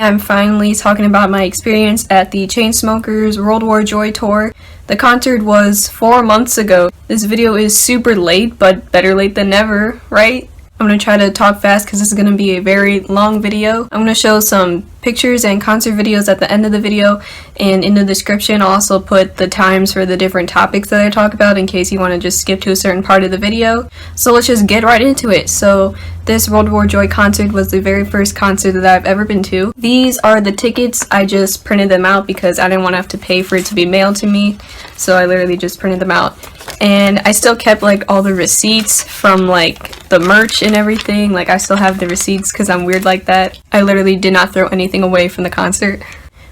I'm finally talking about my experience at the Chainsmokers World War Joy Tour. The concert was 4 months ago. This video is super late, but better late than never, right? I'm going to try to talk fast because this is going to be a very long video. I'm going to show some pictures and concert videos at the end of the video, and in the description I'll also put the times for the different topics that I talk about in case you want to just skip to a certain part of the video. So let's just get right into it. So this World War Joy concert was the very first concert that I've ever been to. These are the tickets. I just printed them out because I didn't want to have to pay for it to be mailed to me, so I literally just printed them out. And I still kept like all the receipts from like the merch and everything. Like I still have the receipts because I'm weird like that. I literally did not throw anything away from the concert.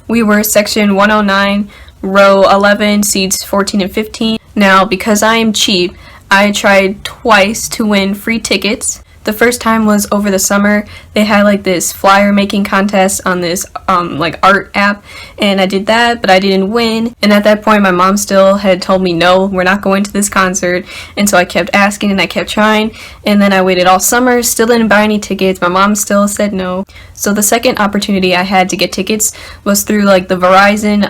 We were section 109, row 11, seats 14 and 15. Now because I am cheap, I tried twice to win free tickets. The first time was over the summer. They had like this flyer making contest on this like art app, and I did that, but I didn't win. And at that point my mom still had told me, no, we're not going to this concert. And so I kept asking and I kept trying, and then I waited all summer, still didn't buy any tickets. My mom still said no. So the second opportunity I had to get tickets was through like the Verizon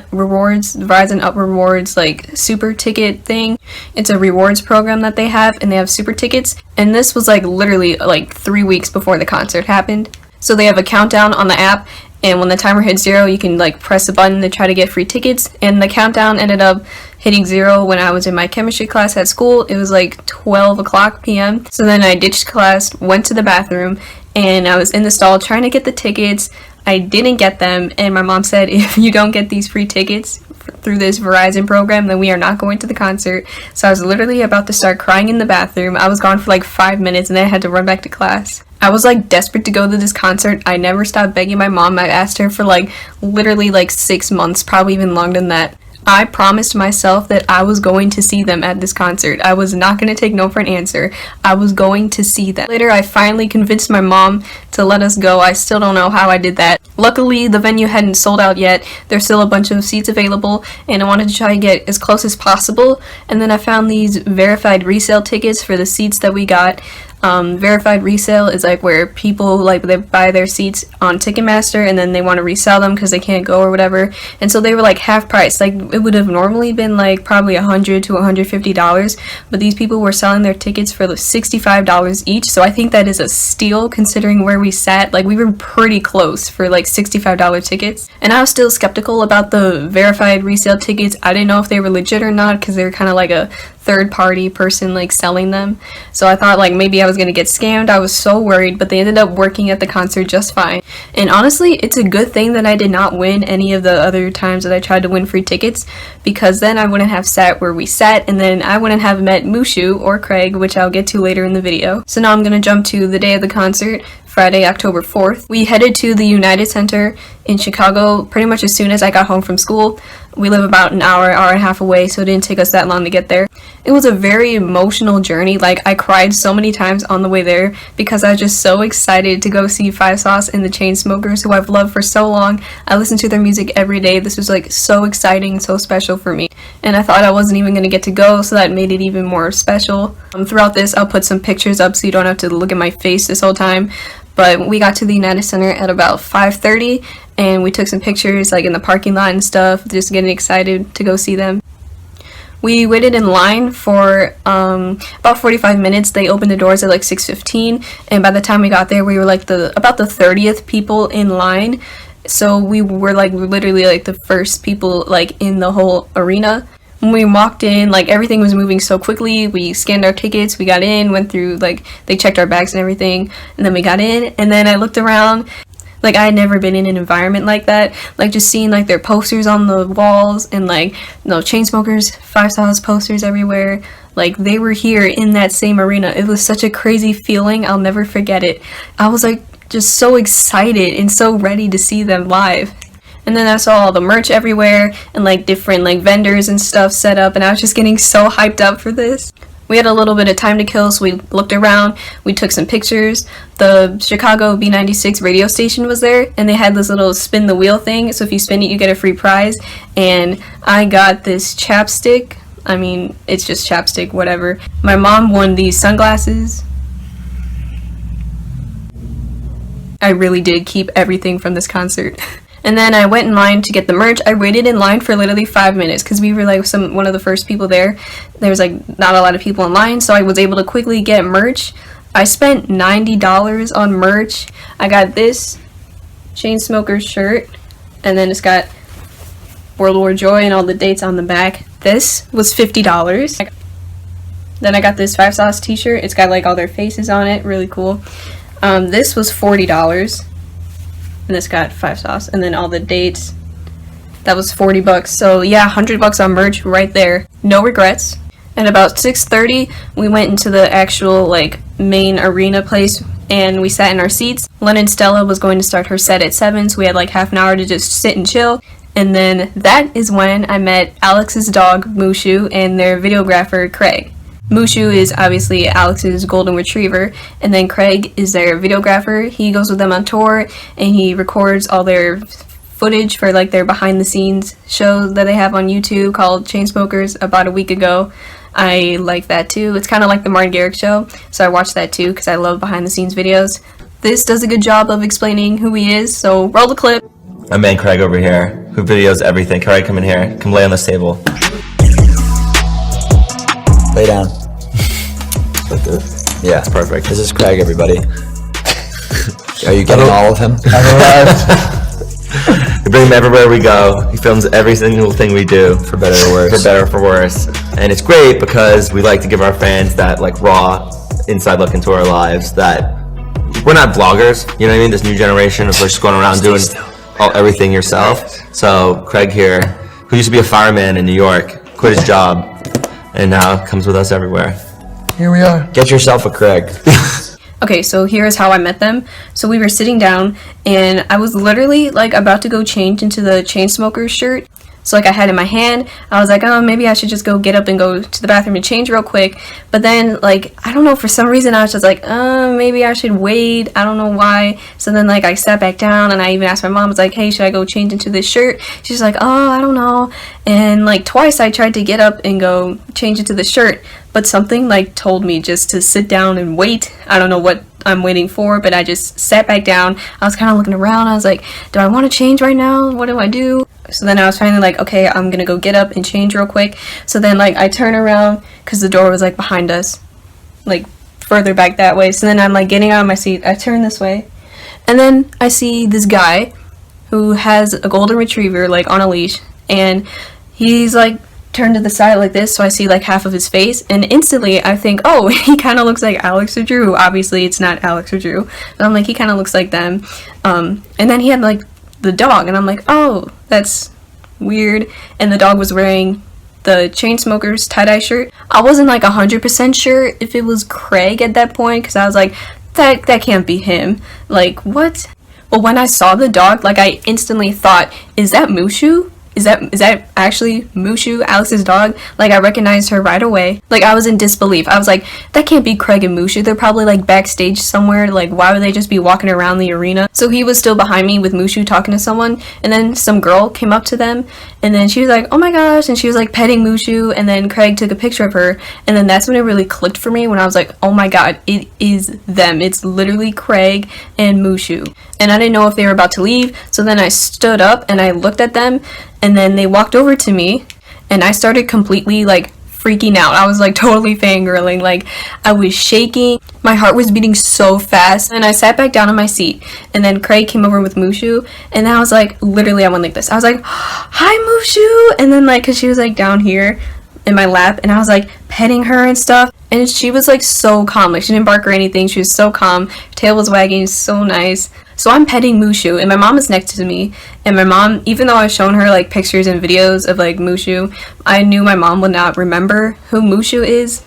Up Rewards like super ticket thing. It's a rewards program that they have, and they have super tickets. And this was like literally like 3 weeks before the concert happened. So they have a countdown on the app, and when the timer hits 0, you can like press a button to try to get free tickets. And the countdown ended up hitting 0 when I was in my chemistry class at school. It was like 12 o'clock p.m. So then I ditched class, went to the bathroom, and I was in the stall trying to get the tickets. I didn't get them, and my mom said, if you don't get these free tickets through this Verizon program, then we are not going to the concert. So I was literally about to start crying in the bathroom. I was gone for like 5 minutes, and then I had to run back to class. I was like desperate to go to this concert. I never stopped begging my mom. I asked her for like literally like 6 months, probably even longer than that. I promised myself that I was going to see them at this concert. I was not going to take no for an answer. I was going to see them. Later, I finally convinced my mom to let us go. I still don't know how I did that. Luckily, the venue hadn't sold out yet. There's still a bunch of seats available, and I wanted to try to get as close as possible. And then I found these verified resale tickets for the seats that we got. Verified resale is like where people like they buy their seats on Ticketmaster and then they want to resell them because they can't go or whatever, and so they were like half price. Like it would have normally been like probably $100 to $150, but these people were selling their tickets for $65 each. So I think that is a steal considering where we sat. Like we were pretty close for like $65 tickets, and I was still skeptical about the verified resale tickets. I didn't know if they were legit or not because they were kind of like a third-party person like selling them. So I thought like maybe I was gonna get scammed. I was so worried, but they ended up working at the concert just fine. And honestly, it's a good thing that I did not win any of the other times that I tried to win free tickets, because then I wouldn't have sat where we sat, and then I wouldn't have met Mooshu or Craig, which I'll get to later in the video. So now I'm gonna jump to the day of the concert, Friday, October 4th. We headed to the United Center in Chicago pretty much as soon as I got home from school. We live about an hour and a half away, so it didn't take us that long to get there. It was a very emotional journey. Like I cried so many times on the way there because I was just so excited to go see Five Sauce and the Chainsmokers, who I've loved for so long. I listen to their music every day. This was like so exciting and so special for me. And I thought I wasn't even going to get to go, so that made it even more special. Throughout this, I'll put some pictures up so you don't have to look at my face this whole time. But we got to the United Center at about 5:30, and we took some pictures like in the parking lot and stuff, just getting excited to go see them. We waited in line for about 45 minutes. They opened the doors at like 6:15, and by the time we got there, we were like about the 30th people in line. So we were like literally like the first people like in the whole arena. When we walked in, like everything was moving so quickly. We scanned our tickets, we got in, went through, like they checked our bags and everything, and then we got in, and then I looked around. Like I had never been in an environment like that. Like just seeing like their posters on the walls, and like Chainsmokers, Five Sauce posters everywhere. Like they were here in that same arena. It was such a crazy feeling. I'll never forget it. I was like just so excited and so ready to see them live. And then I saw all the merch everywhere and like different like vendors and stuff set up, and I was just getting so hyped up for this. We had a little bit of time to kill, so we looked around, we took some pictures. The Chicago B96 radio station was there, and they had this little spin the wheel thing, so if you spin it you get a free prize. And I got this chapstick. I mean, it's just chapstick, whatever. My mom won these sunglasses. I really did keep everything from this concert. And then I went in line to get the merch. I waited in line for literally 5 minutes because we were like one of the first people there. There was like not a lot of people in line, so I was able to quickly get merch. I spent $90 on merch. I got this Chainsmokers shirt, and then it's got World War Joy and all the dates on the back. This was $50. Then I got this 5 Sauce t-shirt. It's got like all their faces on it, really cool. This was $40. And it's got 5 Sauce, and then all the dates. That was $40. So yeah, $100 on merch right there. No regrets. At about 6:30, we went into the actual like main arena place, and we sat in our seats. Lennon Stella was going to start her set at 7, so we had like half an hour to just sit and chill. And then that is when I met Alex's dog Mooshu and their videographer Craig. Mooshu is obviously Alex's golden retriever, and then Craig is their videographer. He goes with them on tour, and he records all their footage for like their behind the scenes show that they have on YouTube called Chainsmokers about a week ago. I like that too. It's kind of like the Martin Garrix show, so I watched that too because I love behind the scenes videos. This does a good job of explaining who he is, so roll the clip. My man Craig over here, who videos everything. Craig, come in here. Come lay on this table. Lay down. Like this? Yeah, it's perfect. This is Craig, everybody. Are you getting all of him? We bring him everywhere we go. He films every single thing we do. For better or worse. For better or for worse. And it's great because we like to give our fans that like raw inside look into our lives that we're not vloggers, you know what I mean? This new generation of just going around doing everything yourself. So Craig here, who used to be a fireman in New York, quit his job and now comes with us everywhere. Here we are. Get yourself a Craig. Okay, so here's how I met them. So we were sitting down, and I was literally like about to go change into the Chainsmokers shirt. So like I had it in my hand, I was like, oh, maybe I should just go get up and go to the bathroom and change real quick. But then like, I don't know, for some reason I was just like, maybe I should wait. I don't know why. So then like I sat back down, and I even asked my mom, I was like, hey, should I go change into this shirt? She's like, oh, I don't know. And like twice I tried to get up and go change into the shirt, but something like told me just to sit down and wait. I don't know what I'm waiting for, but I just sat back down. I was kind of looking around. I was like, do I want to change right now? What do I do? So then I was finally like, okay, I'm gonna go get up and change real quick. So then like I turn around because the door was like behind us, like further back that way. So then I'm like getting out of my seat. I turn this way, and then I see this guy who has a golden retriever like on a leash, and he's like turned to the side like this, so I see like half of his face, and instantly I think, oh, he kind of looks like Alex or Drew. Obviously it's not Alex or Drew, but I'm like, he kind of looks like them. And then he had like the dog, and I'm like, oh, that's weird. And the dog was wearing the Chainsmokers tie-dye shirt. I wasn't like 100% sure if it was Craig at that point, because I was like, that can't be him. Like, what? But when I saw the dog, like I instantly thought, is that Mooshu? Is that actually Mooshu, Alex's dog? Like, I recognized her right away. Like, I was in disbelief. I was like, that can't be Craig and Mooshu. They're probably, like, backstage somewhere. Like, why would they just be walking around the arena? So he was still behind me with Mooshu talking to someone, and then some girl came up to them, and then she was like, oh my gosh, and she was, like, petting Mooshu, and then Craig took a picture of her, and then that's when it really clicked for me, when I was like, oh my god, it is them. It's literally Craig and Mooshu. And I didn't know if they were about to leave, so then I stood up, and I looked at them, and then they walked over to me, and I started completely, like, freaking out. I was, like, totally fangirling. Like, I was shaking. My heart was beating so fast. And I sat back down in my seat, and then Craig came over with Mooshu, and I was, like, literally, I went like this. I was like, hi, Mooshu! And then, like, because she was, like, down here in my lap, and I was, like, petting her and stuff. And she was, like, so calm. Like, she didn't bark or anything. She was so calm. Her tail was wagging. So nice. So I'm petting Mooshu, and my mom is next to me, and my mom, even though I've shown her like pictures and videos of like Mooshu, I knew my mom would not remember who Mooshu is.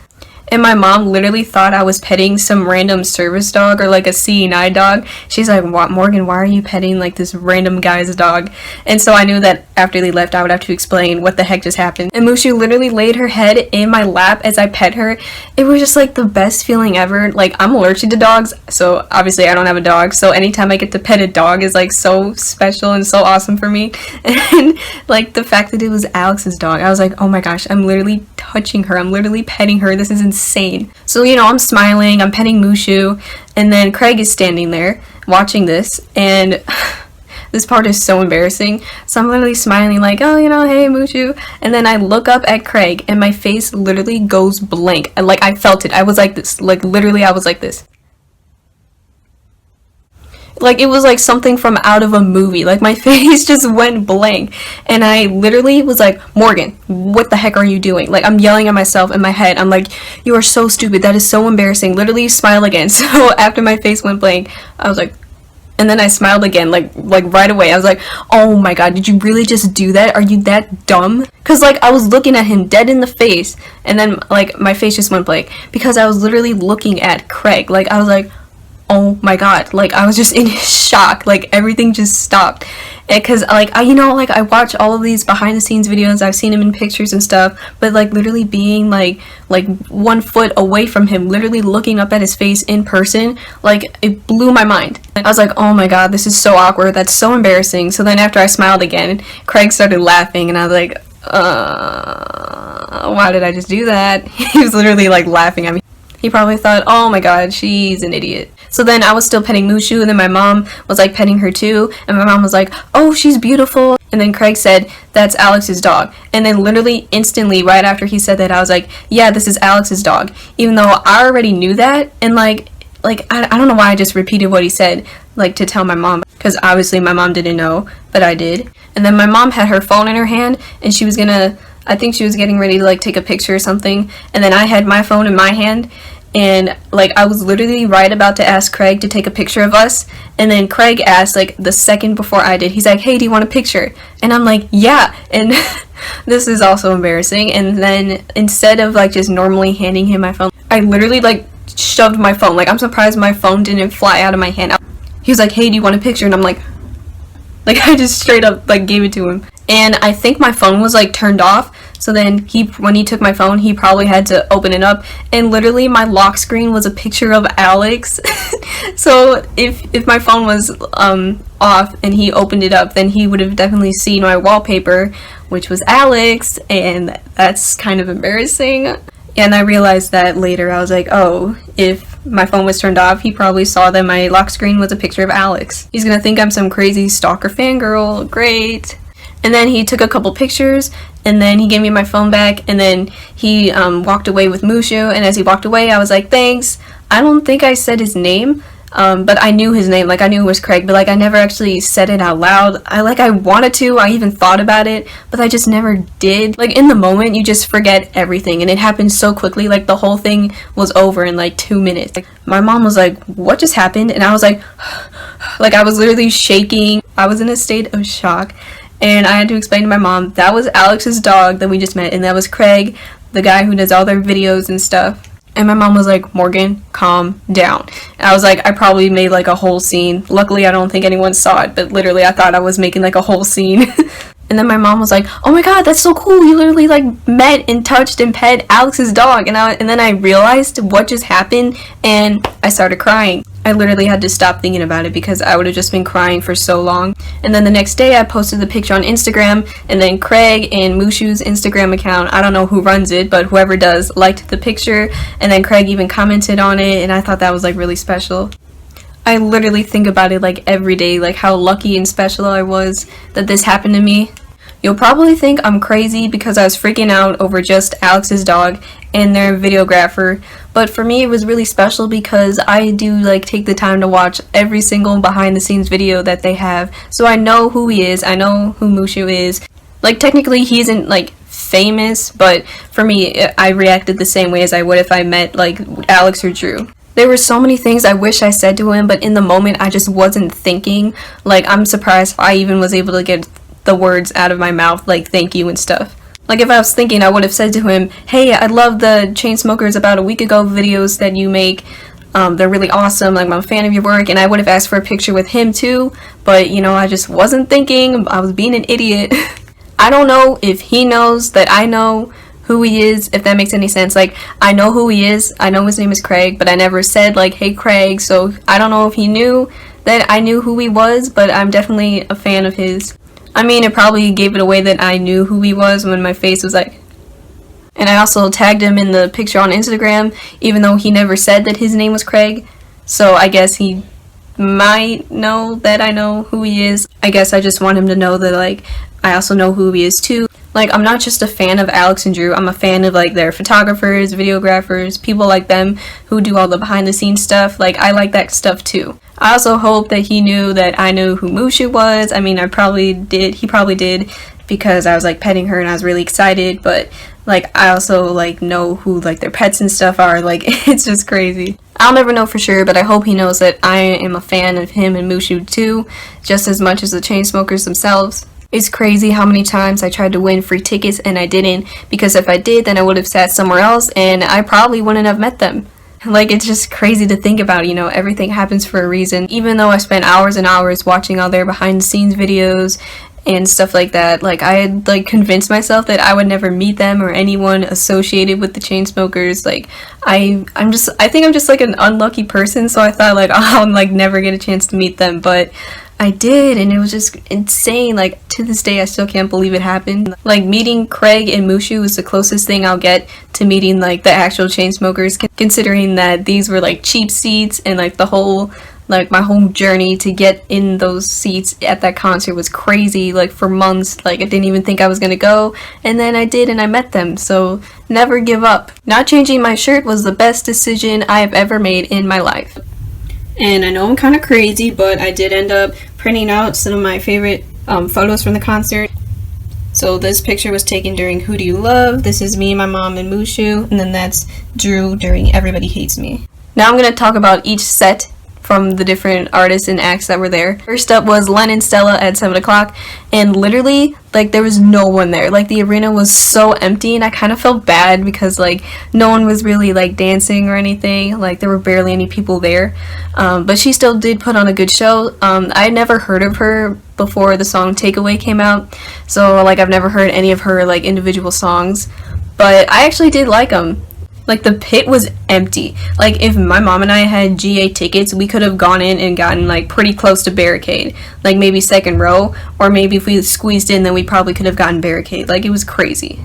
And my mom literally thought I was petting some random service dog or like a CNI dog. She's like, what, Morgan, why are you petting like this random guy's dog? And so I knew that after they left, I would have to explain what the heck just happened. And Mooshu literally laid her head in my lap as I pet her. It was just like the best feeling ever. Like, I'm allergic to dogs, so obviously I don't have a dog. So anytime I get to pet a dog is like so special and so awesome for me. And like the fact that it was Alex's dog, I was like, oh my gosh, I'm literally touching her. I'm literally petting her. This is insane. So, you know, I'm smiling, I'm petting Mooshu, and then Craig is standing there watching this, and this part is so embarrassing. So I'm literally smiling like, oh, you know, hey, Mooshu. And then I look up at Craig, and my face literally goes blank. And, like, I felt it. I was like this. Like, literally, I was like this. Like, it was like something from out of a movie. Like, my face just went blank. And I literally was like, Morgan, what the heck are you doing? Like, I'm yelling at myself in my head. I'm like, you are so stupid. That is so embarrassing. Literally smile again. So after my face went blank, I was like, and then I smiled again, like right away. I was like, oh my god, did you really just do that? Are you that dumb? Because, like, I was looking at him dead in the face, and then, like, my face just went blank. Because I was literally looking at Craig. Like, I was like, oh my god, like, I was just in shock. Like, everything just stopped. Because, like, I watch all of these behind the scenes videos. I've seen him in pictures and stuff, but, like, literally being like 1 foot away from him, literally looking up at his face in person, like, it blew my mind. I was like, oh my god, this is so awkward. That's so embarrassing. So then after I smiled again, Craig started laughing, and I was like, why did I just do that? He was literally, like, laughing at me. He probably thought, oh my god, she's an idiot. So then I was still petting Mooshu, and then my mom was, like, petting her too, and my mom was like, oh, she's beautiful. And then Craig said, that's Alex's dog. And then literally instantly right after he said that, I was like, yeah, this is Alex's dog. Even though I already knew that, and I don't know why I just repeated what he said, like, to tell my mom, because obviously my mom didn't know, but I did. And then my mom had her phone in her hand, and she was gonna, I think she was getting ready to, like, take a picture or something, and then I had my phone in my hand, and, like, I was literally right about to ask Craig to take a picture of us, and then Craig asked, like, the second before I did, he's like, hey, do you want a picture? And I'm like, yeah, and this is also embarrassing. And then instead of, like, just normally handing him my phone, I literally, like, shoved my phone. Like, I'm surprised my phone didn't fly out of my hand. He was like, hey, do you want a picture? And I'm like, I just straight up, like, gave it to him. And I think my phone was, like, turned off. So then when he took my phone, he probably had to open it up. And literally my lock screen was a picture of Alex. So if my phone was off and he opened it up, then he would have definitely seen my wallpaper, which was Alex. And that's kind of embarrassing. And I realized that later. I was like, oh, if my phone was turned off, he probably saw that my lock screen was a picture of Alex. He's gonna think I'm some crazy stalker fangirl. Great. And then he took a couple pictures, and then he gave me my phone back, and then he walked away with Mooshu, and as he walked away, I was like, thanks. I don't think I said his name, but I knew his name. Like, I knew it was Craig, but, like, I never actually said it out loud. I wanted to. I even thought about it, but I just never did. Like, in the moment, you just forget everything, and it happened so quickly. Like, the whole thing was over in, like, 2 minutes. Like, my mom was like, what just happened? And I was like, like, I was literally shaking. I was in a state of shock. And I had to explain to my mom, that was Alex's dog that we just met, and that was Craig, the guy who does all their videos and stuff. And my mom was like, Morgan, calm down. And I was like, I probably made, like, a whole scene. Luckily, I don't think anyone saw it, but literally I thought I was making, like, a whole scene. And then my mom was like, oh my god, that's so cool. You literally, like, met and touched and pet Alex's dog. And then I realized what just happened, and I started crying. I literally had to stop thinking about it because I would have just been crying for so long. And then the next day I posted the picture on Instagram, and then Craig and Mooshu's Instagram account, I don't know who runs it, but whoever does, liked the picture, and then Craig even commented on it, and I thought that was, like, really special. I literally think about it, like, every day, like, how lucky and special I was that this happened to me. You'll probably think I'm crazy because I was freaking out over just Alex's dog and their videographer, but for me it was really special because I do, like, take the time to watch every single behind the scenes video that they have, so I know who he is, I know who Mooshu is. Like, technically he isn't, like, famous, but for me I reacted the same way as I would if I met, like, Alex or Drew. There were so many things I wish I said to him, but in the moment I just wasn't thinking. Like, I'm surprised I even was able to get the words out of my mouth, like, thank you and stuff. Like, if I was thinking, I would have said to him, hey, I love the Chainsmokers about a week ago videos that you make. They're really awesome. Like, I'm a fan of your work. And I would have asked for a picture with him too. But, you know, I just wasn't thinking. I was being an idiot. I don't know if he knows that I know who he is, if that makes any sense. Like, I know who he is. I know his name is Craig. But I never said, like, hey, Craig. So I don't know if he knew that I knew who he was. But I'm definitely a fan of his. I mean, it probably gave it away that I knew who he was when my face was like, And I also tagged him in the picture on Instagram, even though he never said that his name was Craig. So I guess he might know that I know who he is. I guess I just want him to know that, like, I also know who he is too. Like, I'm not just a fan of Alex and Drew, I'm a fan of, like, their photographers, videographers, people like them who do all the behind the scenes stuff. Like, I like that stuff too. I also hope that he knew that I knew who Mooshu was. I mean, he probably did, because I was, like, petting her and I was really excited, but, like, I also, like, know who, like, their pets and stuff are. Like, it's just crazy. I'll never know for sure, but I hope he knows that I am a fan of him and Mooshu too, just as much as the Chainsmokers themselves. It's crazy how many times I tried to win free tickets and I didn't, because if I did, then I would have sat somewhere else and I probably wouldn't have met them. Like, it's just crazy to think about, you know, everything happens for a reason. Even though I spent hours and hours watching all their behind the scenes videos and stuff like that, like, I had, like, convinced myself that I would never meet them or anyone associated with the Chainsmokers. Like, I think I'm just, like, an unlucky person, so I thought, like, I'll, like, never get a chance to meet them, but I did, and it was just insane. Like, to this day, I still can't believe it happened. Like, meeting Craig and Mooshu is the closest thing I'll get to meeting, like, the actual Chainsmokers, considering that these were, like, cheap seats, and, like, the whole, like, my whole journey to get in those seats at that concert was crazy. Like, for months, like, I didn't even think I was gonna go, and then I did, and I met them, so never give up. Not changing my shirt was the best decision I have ever made in my life. And I know I'm kind of crazy, but I did end up printing out some of my favorite photos from the concert. So this picture was taken during Who Do You Love? This is me, my mom, and Mooshu. And then that's Drew during Everybody Hates Me. Now I'm going to talk about each set from the different artists and acts that were there. First up was Lennon Stella at 7 o'clock, and literally, like, there was no one there. Like, the arena was so empty, and I kind of felt bad because, like, no one was really, like, dancing or anything. Like, there were barely any people there, but she still did put on a good show. I had never heard of her before the song Takeaway came out, so, like, I've never heard any of her, like, individual songs, but I actually did like them. Like, the pit was empty. Like, if my mom and I had GA tickets, we could have gone in and gotten, like, pretty close to barricade. Like, maybe second row, or maybe if we squeezed in, then we probably could have gotten barricade. Like, it was crazy.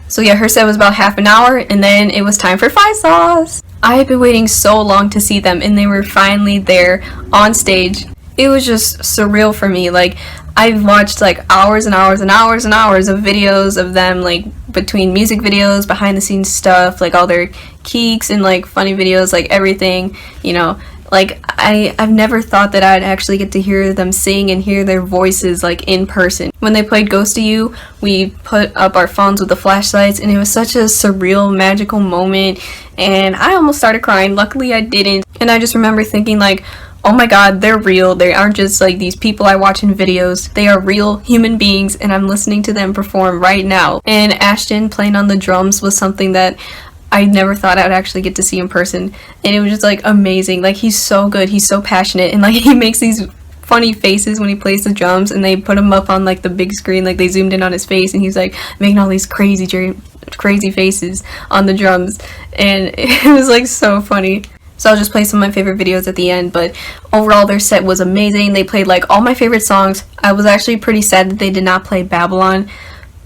So yeah, her set was about half an hour, and then it was time for Five Sauce. I had been waiting so long to see them, and they were finally there on stage. It was just surreal for me. Like, I've watched, like, hours and hours and hours and hours of videos of them, like, between music videos, behind the scenes stuff, like, all their geeks and, like, funny videos, like, everything, you know. Like, I've never thought that I'd actually get to hear them sing and hear their voices, like, in person. When they played Ghost of You, we put up our phones with the flashlights, and it was such a surreal, magical moment, and I almost started crying. Luckily, I didn't, and I just remember thinking, like, oh my god, they're real. They aren't just, like, these people I watch in videos. They are real human beings, and I'm listening to them perform right now. And Ashton playing on the drums was something that I never thought I would actually get to see in person, and it was just, like, amazing. Like, he's so good, he's so passionate, and, like, he makes these funny faces when he plays the drums, and they put him up on, like, the big screen, like, they zoomed in on his face, and he's, like, making all these crazy faces on the drums, and it was, like, so funny. So I'll just play some of my favorite videos at the end, but overall their set was amazing. They played, like, all my favorite songs. I was actually pretty sad that they did not play Babylon,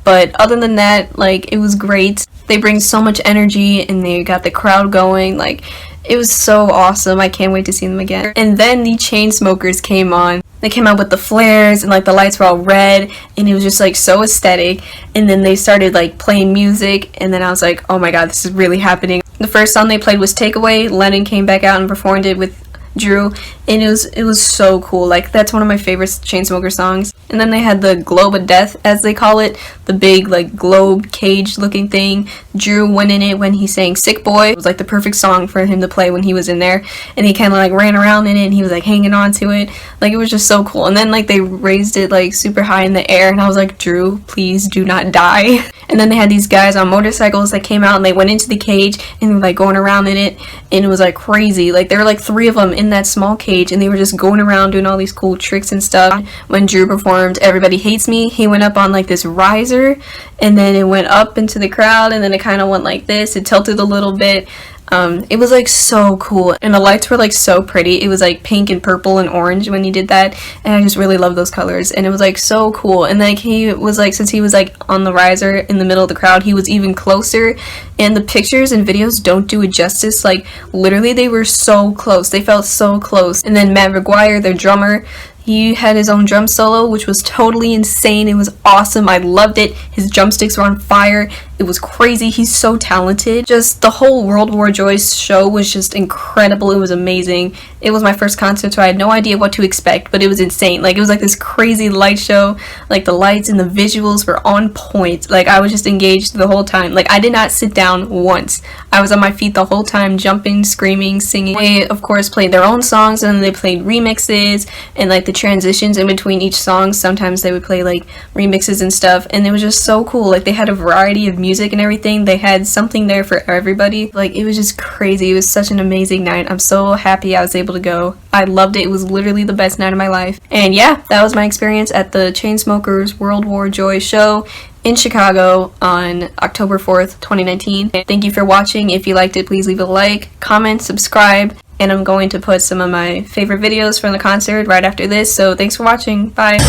but other than that, like, it was great. They bring so much energy, and they got the crowd going. Like, it was so awesome. I can't wait to see them again. And then the Chainsmokers came on. They came out with the flares, and, like, the lights were all red, and it was just, like, so aesthetic. And then they started, like, playing music, and then I was like, oh my god, this is really happening. The first song they played was Takeaway. Lennon came back out and performed it with Drew, and it was so cool. Like, that's one of my favorite Chainsmokers songs. And then they had the Globe of Death, as they call it, the big, like, globe cage looking thing. Drew went in it when he sang Sick Boy. It was, like, the perfect song for him to play when he was in there, and he kind of, like, ran around in it, and he was, like, hanging on to it. Like, it was just so cool. And then, like, they raised it, like, super high in the air, and I was like, Drew, please do not die. And then they had these guys on motorcycles that came out, and they went into the cage, and they were, like, going around in it, and it was, like, crazy. Like, there were, like, 3 of them in that small cage, and they were just going around doing all these cool tricks and stuff. When Drew performed Everybody Hates Me, he went up on, like, this riser, and then it went up into the crowd, and then it kind of went like this. It tilted a little bit. It was like so cool, and the lights were like so pretty. It was like pink and purple and orange when he did that, and I just really love those colors, and it was like so cool. And like he was like, since he was like on the riser in the middle of the crowd, he was even closer, and the pictures and videos don't do it justice. Like literally they were so close, they felt so close. And then Matt McGuire, their drummer, he had his own drum solo, which was totally insane. It was awesome. I loved it. His drumsticks were on fire. It was crazy. He's so talented. Just the whole World War Joyce show was just incredible. It was amazing. It was my first concert, so I had no idea what to expect, but it was insane. Like, it was like this crazy light show. Like, the lights and the visuals were on point. Like, I was just engaged the whole time. Like, I did not sit down once. I was on my feet the whole time, jumping, screaming, singing. They, of course, played their own songs, and then they played remixes, and like the transitions in between each song. Sometimes they would play like remixes and stuff, and it was just so cool. Like, they had a variety of music and everything. They had something there for everybody. Like, it was just crazy. It was such an amazing night. I'm so happy I was able to go. I loved it. It was literally the best night of my life. And yeah, that was my experience at the Chainsmokers World War Joy show in Chicago on October 4th, 2019. Thank you for watching. If you liked it, please leave a like, comment, subscribe, and I'm going to put some of my favorite videos from the concert right after this. So thanks for watching. Bye.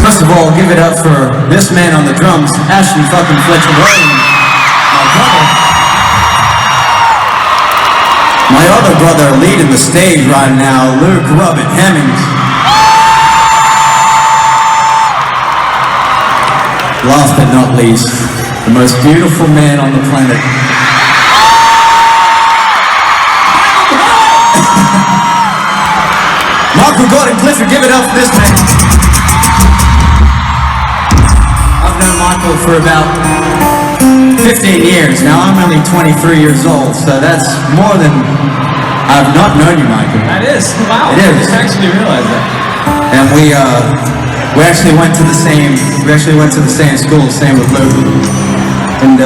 First of all, give it up for this man on the drums, Ashton fucking Fletcher Williams, my brother. My other brother leading the stage right now, Luke Robert Hemmings. Last but not least, the most beautiful man on the planet. Michael Gordon Clifford, give it up for this man. I've known Michael for about 15 years now. I'm only 23 years old, so that's more than I've not known you, Michael. That is, wow. It is. I actually realized that. And we actually went to the same school, same with Luke. And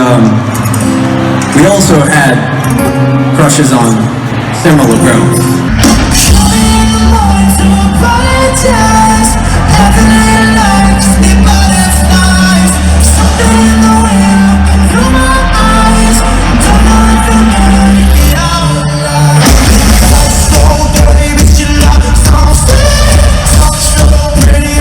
we also had crushes on similar girls. So dirty, bitch, you love it so sweet. So pretty,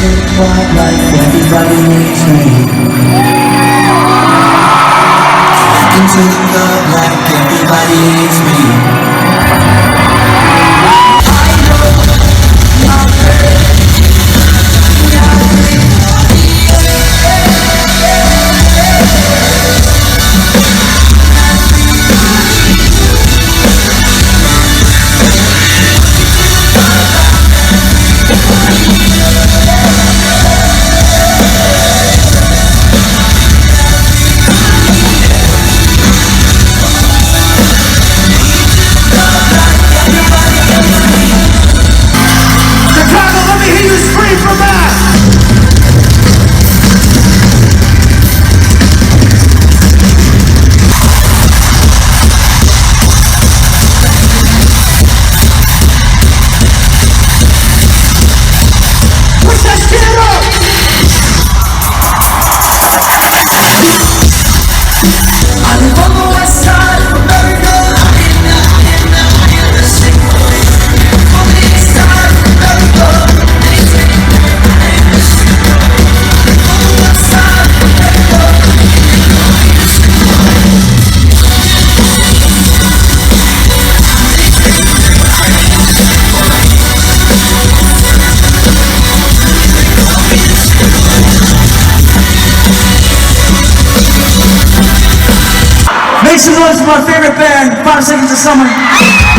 Like everybody needs me. Into the club like everybody needs me. I know I'm ready. Make some noise for my favorite band, 5 Seconds of Summer.